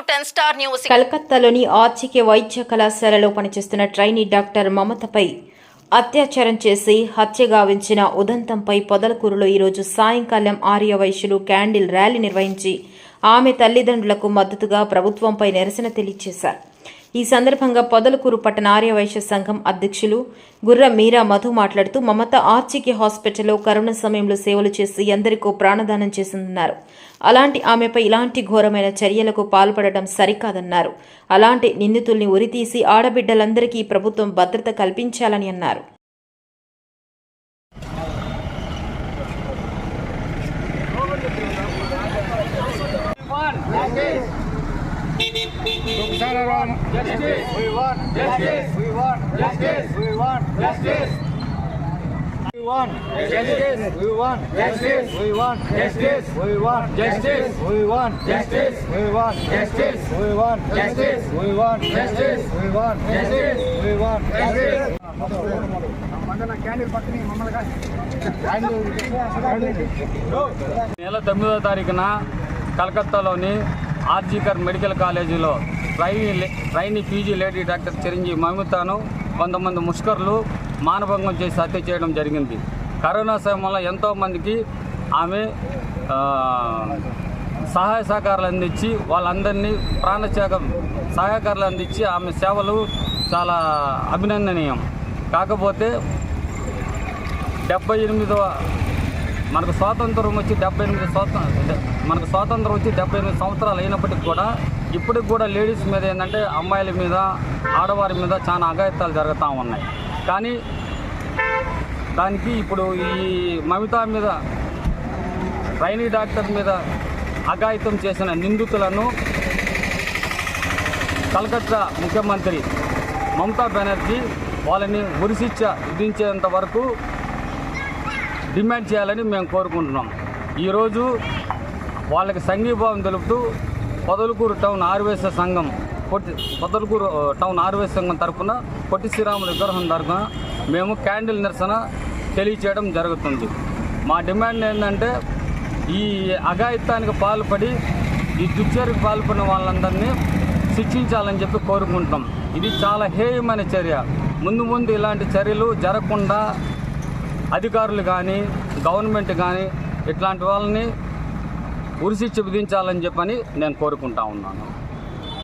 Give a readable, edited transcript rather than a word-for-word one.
10 Star News. కలకత్తాలోని ఆర్చికే వైద్య కళాశాలలో పనిచేస్తున్న ట్రైనీ డాక్టర్ మమతపై అత్యాచారం చేసి హత్య గావించిన ఉదంతంపై పొదలకూరులో ఈరోజు సాయంకాలం ఆర్యవైశ్యులు క్యాండిల్ ర్యాలీ నిర్వహించి ఆమె తల్లిదండ్రులకు మద్దతుగా ప్రభుత్వంపై నిరసన తెలియజేశారు. ఈ సందర్భంగా పొదలకూరు పట్టణ ఆర్యవైశ్య సంఘం అధ్యక్షులు గుర్ర మీరా మధు మాట్లాడుతూ మమత ఆర్చికే హాస్పిటల్లో కరోనా సమయంలో సేవలు చేసి ఎందరికో ప్రాణదానం చేసిందన్నారు. అలాంటి ఆమెపై ఇలాంటి ఘోరమైన చర్యలకు పాల్పడడం సరికాదన్నారు. అలాంటి నిందితుల్ని ఉరితీసి ఆడబిడ్డలందరికీ ప్రభుత్వం భద్రత కల్పించాలని అన్నారు. Justice. We want justice. We want justice. We want justice. We want justice. We want justice. We want justice. We want justice. We want justice. We want justice. We want justice. We want justice. We want justice. We want justice. నెల 9వ తారీఖున కలకత్తాలోని RG Kar medical కాలేజీలో trainee PG lady doctor Chiranjeevi మమితాను కొంతమంది ముష్కర్లు మానభంగం చేసి హత్య చేయడం జరిగింది. కరోనా సమయంలో ఎంతోమందికి ఆమె సహాయ సహకారాలు అందించి వాళ్ళందరినీ ప్రాణత్యాగం సహకారాలు అందించి ఆమె సేవలు చాలా అభినందనీయం. కాకపోతే 78వ మనకు స్వాతంత్రం వచ్చి 78 సంవత్సరాలు అయినప్పటికీ కూడా ఇప్పటికి కూడా లేడీస్ మీద ఏంటంటే అమ్మాయిల మీద ఆడవారి మీద చాలా అఘాయిత్యాలు జరుగుతూ ఉన్నాయి. కానీ దానికి ఇప్పుడు ఈ మమితా మీద ట్రైనీ డాక్టర్ మీద అఘాయిత్యం చేసిన నిందితులను కలకత్తా ముఖ్యమంత్రి మమతా బెనర్జీ వాళ్ళని ఉరిశిక్ష విధించేంత వరకు డిమాండ్ చేయాలని మేము కోరుకుంటున్నాం. ఈరోజు వాళ్ళకి సంఘీభావం తెలుపుతూ పొదలకూరు టౌన్ ఆర్యవైశ్య సంఘం తరఫున పొట్టి శ్రీరాములు విగ్రహం తరఫున మేము క్యాండిల్ నిరసన తెలియచేయడం జరుగుతుంది. మా డిమాండ్ ఏంటంటే ఈ అఘాయిత్యానికి పాల్పడి ఈ దుశ్చర్యకు పాల్పడిన వాళ్ళందరినీ శిక్షించాలని చెప్పి కోరుకుంటాం. ఇది చాలా హేయమైన చర్య. ముందు ఇలాంటి చర్యలు జరగకుండా అధికారులు కానీ గవర్నమెంట్ కానీ ఇట్లాంటి వాళ్ళని ఉరిశిక్ష విధించాలని చెప్పని నేను కోరుకుంటా ఉన్నాను.